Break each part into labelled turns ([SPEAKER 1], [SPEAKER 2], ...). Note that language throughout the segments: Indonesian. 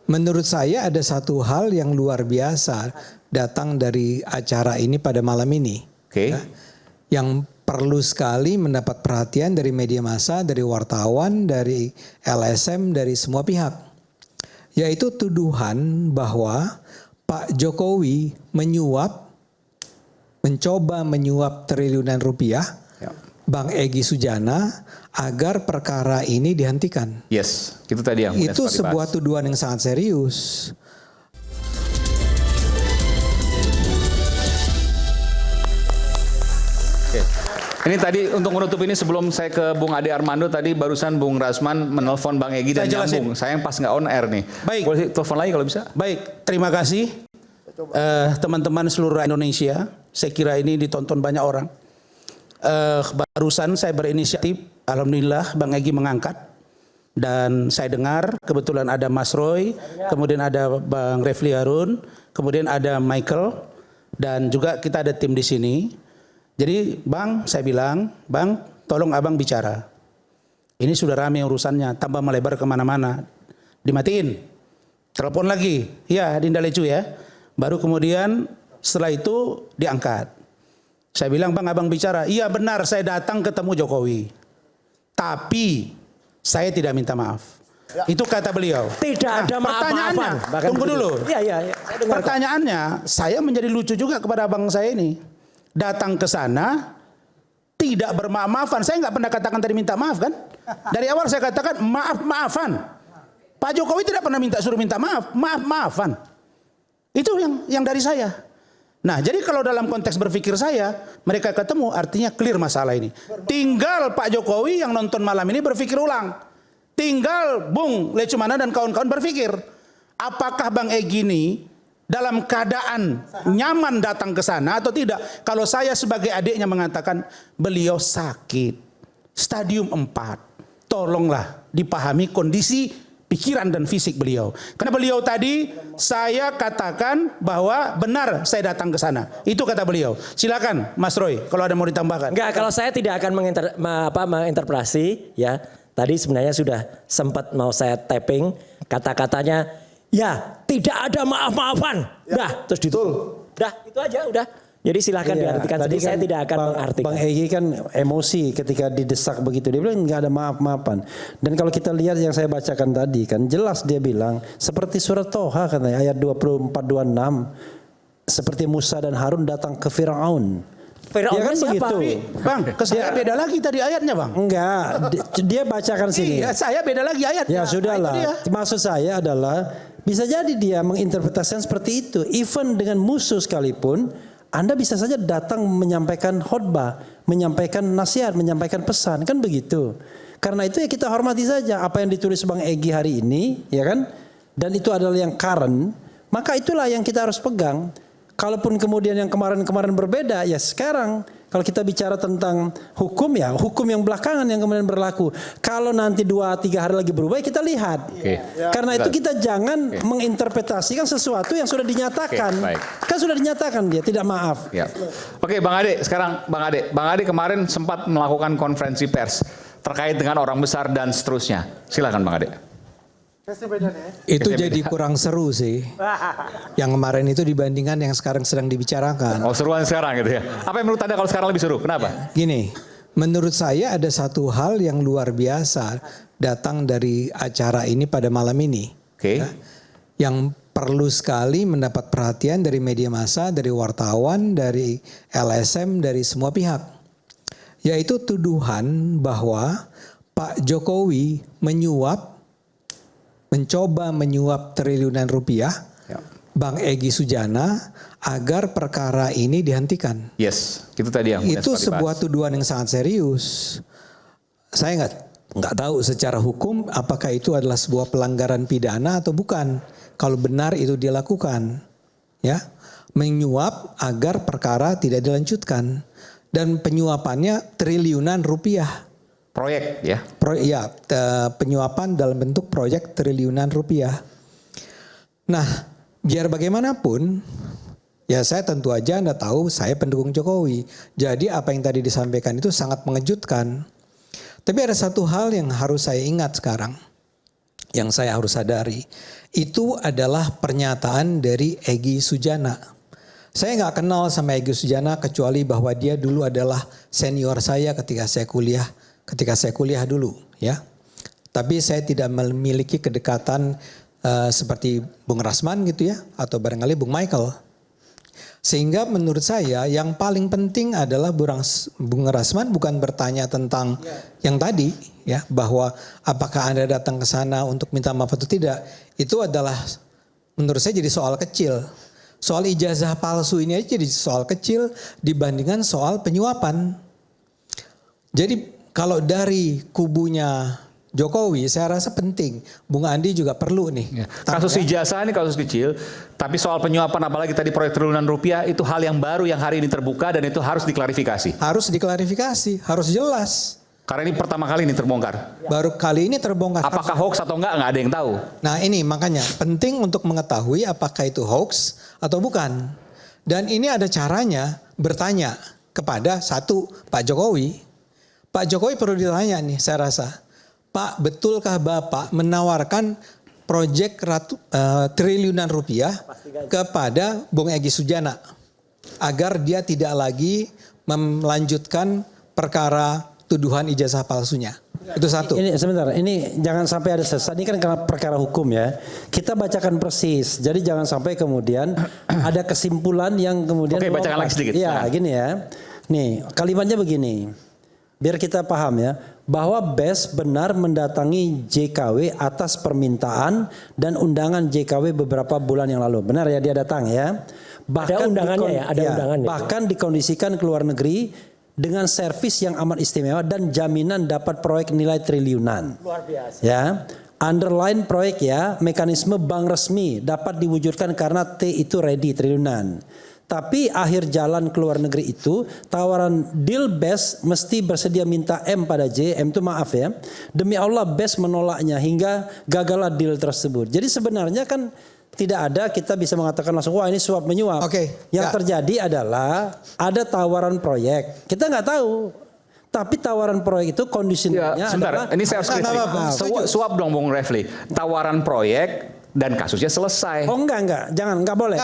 [SPEAKER 1] Menurut saya ada satu hal yang luar biasa datang dari acara ini pada malam ini.
[SPEAKER 2] Oke.
[SPEAKER 1] Ya, yang perlu sekali mendapat perhatian dari media massa, dari wartawan, dari LSM, dari semua pihak. Yaitu tuduhan bahwa Pak Jokowi mencoba menyuap triliunan rupiah Bang Egy Sujana agar perkara ini dihentikan.
[SPEAKER 2] Yes, itu tadi yang
[SPEAKER 1] itu sebuah tuduhan yang sangat serius.
[SPEAKER 2] Oke. Ini tadi untuk menutup ini sebelum saya ke Bung Ade Armando, tadi barusan Bung Rasman menelpon Bang Egy dan nyambung. Sayang pas nggak on air nih.
[SPEAKER 3] Baik.
[SPEAKER 2] Boleh telepon lagi kalau bisa?
[SPEAKER 3] Baik, terima kasih teman-teman seluruh Indonesia. Saya kira ini ditonton banyak orang. Barusan saya berinisiatif, alhamdulillah Bang Egy mengangkat. Dan saya dengar kebetulan ada Mas Roy, kemudian ada Bang Refli Harun, kemudian ada Michael, dan juga kita ada tim di sini. Jadi Bang, saya bilang, Bang tolong Abang bicara. Ini sudah ramai urusannya, tambah melebar kemana-mana. Dimatiin, telepon lagi, ya Dinda Lecu ya. Baru kemudian setelah itu diangkat. Saya bilang, Bang Abang bicara, iya benar saya datang ketemu Jokowi. Tapi saya tidak minta maaf. Ya. Itu kata beliau.
[SPEAKER 4] Tidak ada
[SPEAKER 3] pertanyaannya, tunggu dulu.
[SPEAKER 4] Iya.
[SPEAKER 3] Pertanyaannya, saya menjadi lucu juga kepada abang saya ini. Datang ke sana, tidak bermaaf-maafan. Saya nggak pernah katakan tadi minta maaf kan? Dari awal saya katakan maaf-maafan. Pak Jokowi tidak pernah suruh minta maaf, maaf-maafan. Itu yang dari saya. Nah, jadi kalau dalam konteks berpikir saya, mereka ketemu artinya clear masalah ini. Tinggal Pak Jokowi yang nonton malam ini berpikir ulang. Tinggal Bung Lecumana dan kawan-kawan berpikir, apakah Bang Egy ini dalam keadaan nyaman datang ke sana atau tidak? Kalau saya sebagai adiknya mengatakan beliau sakit, stadium 4, tolonglah dipahami kondisi pikiran dan fisik beliau. Karena beliau tadi saya katakan bahwa benar saya datang ke sana. Itu kata beliau. Silakan Mas Roy kalau ada mau ditambahkan.
[SPEAKER 4] Enggak, kalau saya tidak akan menginterpretasi ya. Tadi sebenarnya sudah sempat mau saya tapping kata-katanya, ya tidak ada maaf-maafan. Udah, terus ditutup. Udah, itu aja udah. Jadi silahkan diartikan. Jadi saya tidak akan mengartikan.
[SPEAKER 5] Bang Egy kan emosi ketika didesak begitu. Dia bilang nggak ada maaf-maafan. Dan kalau kita lihat yang saya bacakan tadi kan jelas dia bilang seperti surat Toha katanya ayat 24-26 seperti Musa dan Harun datang ke Firaun.
[SPEAKER 4] Firaun
[SPEAKER 5] kan
[SPEAKER 4] siapa?
[SPEAKER 5] begitu.
[SPEAKER 3] Bang, saya beda lagi tadi ayatnya Bang.
[SPEAKER 5] Enggak, dia bacakan sini.
[SPEAKER 3] Iya, saya beda lagi ayatnya.
[SPEAKER 5] Ya sudahlah. Maksud saya adalah bisa jadi dia menginterpretasikan seperti itu. Even dengan musuh sekalipun, Anda bisa saja datang menyampaikan khotbah, menyampaikan nasihat, menyampaikan pesan, kan begitu. Karena itu ya kita hormati saja apa yang ditulis Bang Egy hari ini, ya kan? Dan itu adalah yang current, maka itulah yang kita harus pegang. Kalaupun kemudian yang kemarin-kemarin berbeda, ya sekarang kalau kita bicara tentang hukum ya, hukum yang belakangan yang kemudian berlaku. Kalau nanti 2-3 hari lagi berubah, kita lihat. Karena itu kita jangan menginterpretasikan sesuatu yang sudah dinyatakan. Kan sudah dinyatakan dia tidak maaf.
[SPEAKER 2] Ya. Oke, Bang Ade, sekarang Bang Ade kemarin sempat melakukan konferensi pers terkait dengan orang besar dan seterusnya. Silakan Bang Ade.
[SPEAKER 1] Itu jadi kurang seru sih. Yang kemarin itu dibandingkan yang sekarang sedang dibicarakan.
[SPEAKER 2] Oh, seruan sekarang gitu ya. Apa yang menurut Anda kalau sekarang lebih seru? Kenapa?
[SPEAKER 1] Gini, menurut saya ada satu hal yang luar biasa datang dari acara ini pada malam ini.
[SPEAKER 2] Oke.
[SPEAKER 1] Ya, yang perlu sekali mendapat perhatian dari media massa, dari wartawan, dari LSM, dari semua pihak. Yaitu tuduhan bahwa Pak Jokowi mencoba menyuap triliunan rupiah Bang Egy Sujana agar perkara ini dihentikan.
[SPEAKER 2] Yes, itu tadi yang
[SPEAKER 1] itu sebuah tuduhan yang sangat serius. Saya nggak tahu secara hukum apakah itu adalah sebuah pelanggaran pidana atau bukan. Kalau benar itu dia lakukan, ya, menyuap agar perkara tidak dilanjutkan dan penyuapannya triliunan rupiah.
[SPEAKER 2] Proyek ya?
[SPEAKER 1] Penyuapan dalam bentuk proyek triliunan rupiah. Nah, biar bagaimanapun, ya saya tentu aja Anda tahu saya pendukung Jokowi. Jadi apa yang tadi disampaikan itu sangat mengejutkan. Tapi ada satu hal yang harus saya ingat sekarang. yang saya harus sadari, itu adalah pernyataan dari Egy Sujana. Saya nggak kenal sama Egy Sujana kecuali bahwa dia dulu adalah senior saya ketika saya kuliah dulu, ya. Tapi saya tidak memiliki kedekatan seperti Bung Rasman gitu ya, atau barangkali Bung Michael. Sehingga menurut saya yang paling penting adalah Bung Rasman bukan bertanya tentang yang tadi ya, bahwa apakah Anda datang ke sana untuk minta maaf atau tidak. Itu adalah menurut saya jadi soal kecil. Soal ijazah palsu ini aja jadi soal kecil dibandingkan soal penyuapan. Jadi kalau dari kubunya Jokowi saya rasa penting. Bung Andi juga perlu nih.
[SPEAKER 2] Ya. Kasus ijazah ini kasus kecil, tapi soal penyuapan apalagi tadi proyek triliunan rupiah itu hal yang baru yang hari ini terbuka dan itu harus diklarifikasi.
[SPEAKER 1] Harus diklarifikasi, harus jelas.
[SPEAKER 2] Karena ini pertama kali ini terbongkar.
[SPEAKER 1] Baru kali ini terbongkar.
[SPEAKER 2] Apakah hoax atau enggak ada yang tahu.
[SPEAKER 1] Nah ini makanya penting untuk mengetahui apakah itu hoax atau bukan. Dan ini ada caranya bertanya kepada Pak Jokowi. Pak Jokowi perlu ditanya nih saya rasa. Pak, betulkah Bapak menawarkan proyek triliunan rupiah kepada Bung Egy Sujana agar dia tidak lagi melanjutkan perkara tuduhan ijazah palsunya? Itu satu.
[SPEAKER 5] Ini sebentar, ini jangan sampai ada sesat. Ini kan karena perkara hukum ya. Kita bacakan persis. Jadi jangan sampai kemudian ada kesimpulan yang kemudian.
[SPEAKER 2] Oke, bacakan lagi sedikit.
[SPEAKER 5] Ya, gini ya. Nih, kalimatnya begini. Biar kita paham ya, bahwa BES benar mendatangi JKW atas permintaan dan undangan JKW beberapa bulan yang lalu. Benar ya, dia datang ya.
[SPEAKER 4] Ada undangannya ya, ada undangannya.
[SPEAKER 5] Bahkan dikondisikan ke luar negeri dengan servis yang amat istimewa dan jaminan dapat proyek nilai triliunan.
[SPEAKER 4] Luar biasa.
[SPEAKER 5] Ya. Underline proyek ya, mekanisme bank resmi dapat diwujudkan karena T itu ready triliunan. Tapi akhir jalan ke luar negeri itu tawaran deal BES mesti bersedia minta M pada J. M itu maaf ya. Demi Allah BES menolaknya hingga gagallah deal tersebut. Jadi sebenarnya kan tidak ada kita bisa mengatakan langsung wah ini suap menyuap.
[SPEAKER 1] Oke.
[SPEAKER 5] Yang terjadi adalah ada tawaran proyek. Kita nggak tahu. Tapi tawaran proyek itu kondisionalnya
[SPEAKER 2] Ya, sebentar.
[SPEAKER 5] adalah
[SPEAKER 2] Ini saya harus kritik. Suap dong Bung Refli. Tawaran proyek dan kasusnya selesai.
[SPEAKER 5] Oh enggak, jangan boleh.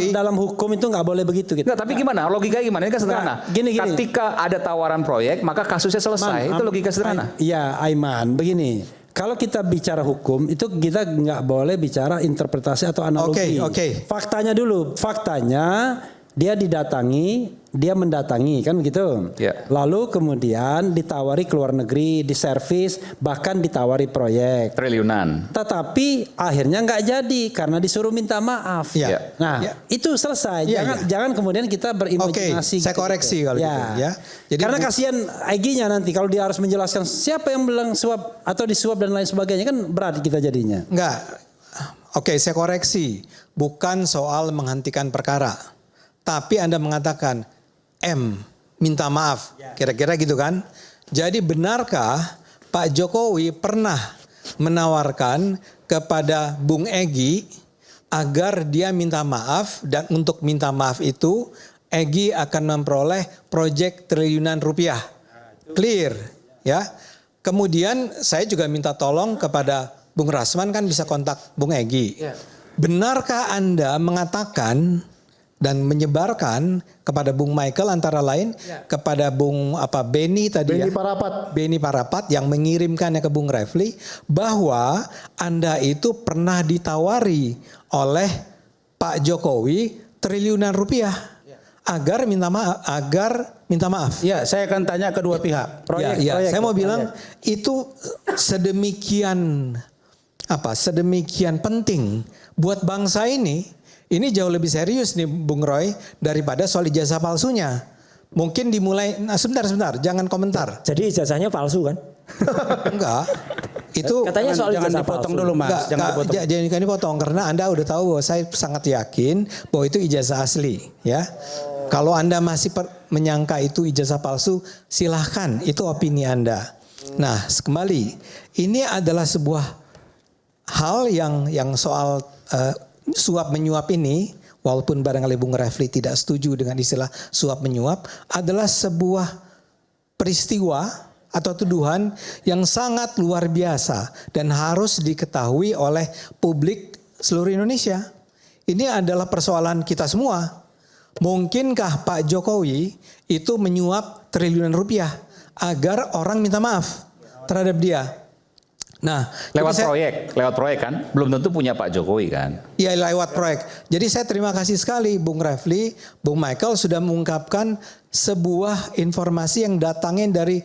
[SPEAKER 5] Dalam hukum itu enggak boleh begitu gitu.
[SPEAKER 2] Enggak, tapi gimana? Logikanya gimana? Ini kan sederhana.
[SPEAKER 5] Gini.
[SPEAKER 2] Ketika ada tawaran proyek, maka kasusnya selesai. Itu logika sederhana.
[SPEAKER 5] Iya, Aiman, begini. Kalau kita bicara hukum, itu kita nggak boleh bicara interpretasi atau analogi.
[SPEAKER 1] Oke.
[SPEAKER 5] Faktanya dulu. Faktanya dia dia mendatangi kan gitu.
[SPEAKER 2] Ya.
[SPEAKER 5] Lalu kemudian ditawari ke luar negeri, diservis, bahkan ditawari proyek.
[SPEAKER 2] Triliunan.
[SPEAKER 5] Tetapi akhirnya nggak jadi karena disuruh minta maaf.
[SPEAKER 1] Ya.
[SPEAKER 5] Nah, itu selesai. Jangan kemudian kita berimajinasi.
[SPEAKER 1] Oke, saya koreksi kalau gitu ya. Jadi
[SPEAKER 5] karena kasihan Egy-nya nanti kalau dia harus menjelaskan siapa yang bilang suap atau disuap dan lain sebagainya kan berat kita jadinya.
[SPEAKER 1] Enggak. Oke, saya koreksi. Bukan soal menghentikan perkara. Tapi Anda mengatakan M minta maaf. Kira-kira gitu kan. Jadi benarkah Pak Jokowi pernah menawarkan kepada Bung Egy agar dia minta maaf dan untuk minta maaf itu Egy akan memperoleh proyek triliunan rupiah. Clear ya. Kemudian saya juga minta tolong kepada Bung Rasman kan bisa kontak Bung Egy. Benarkah Anda mengatakan dan menyebarkan kepada Bung Michael antara lain kepada Bung Beni tadi Beni Parapat yang mengirimkannya ke Bung Refli bahwa Anda itu pernah ditawari oleh Pak Jokowi triliunan rupiah agar minta maaf.
[SPEAKER 3] Ya, saya akan tanya kedua pihak.
[SPEAKER 1] Proyek. Saya mau bilang itu sedemikian penting buat bangsa ini. Ini jauh lebih serius nih Bung Roy daripada soal ijazah palsunya. Mungkin dimulai, sebentar, jangan komentar.
[SPEAKER 4] Jadi ijazahnya palsu kan?
[SPEAKER 1] Enggak. Itu
[SPEAKER 4] katanya soal
[SPEAKER 3] jangan
[SPEAKER 4] ijazah
[SPEAKER 3] dipotong
[SPEAKER 4] palsu.
[SPEAKER 3] dulu Mas.
[SPEAKER 1] Jangan dipotong karena Anda udah tahu bahwa saya sangat yakin bahwa itu ijazah asli, ya. Kalau Anda masih menyangka itu ijazah palsu, silahkan, itu opini Anda. Nah, kembali, ini adalah sebuah hal yang soal suap menyuap ini, walaupun barangkali Bung Refli tidak setuju dengan istilah suap menyuap, adalah sebuah peristiwa atau tuduhan yang sangat luar biasa dan harus diketahui oleh publik seluruh Indonesia. Ini adalah persoalan kita semua. Mungkinkah Pak Jokowi itu menyuap triliunan rupiah agar orang minta maaf terhadap dia? Nah,
[SPEAKER 2] Lewat proyek kan, belum tentu punya Pak Jokowi kan.
[SPEAKER 1] ya lewat proyek. Jadi saya terima kasih sekali Bung Refli, Bung Michael sudah mengungkapkan sebuah informasi yang datangnya dari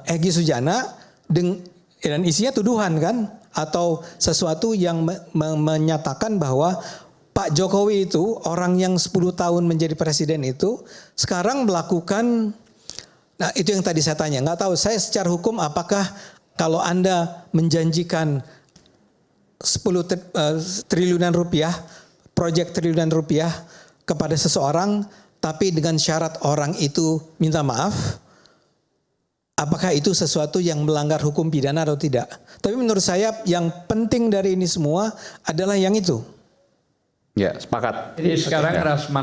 [SPEAKER 1] Egy Sujana dan isinya tuduhan kan, atau sesuatu yang menyatakan bahwa Pak Jokowi itu orang yang 10 tahun menjadi presiden itu sekarang melakukan, nah itu yang tadi saya tanya, nggak tahu saya secara hukum apakah kalau Anda menjanjikan 10 triliunan rupiah, proyek triliunan rupiah kepada seseorang, tapi dengan syarat orang itu minta maaf, apakah itu sesuatu yang melanggar hukum pidana atau tidak? Tapi menurut saya yang penting dari ini semua adalah yang itu.
[SPEAKER 2] Ya, sepakat.
[SPEAKER 6] Jadi sekarang Rasman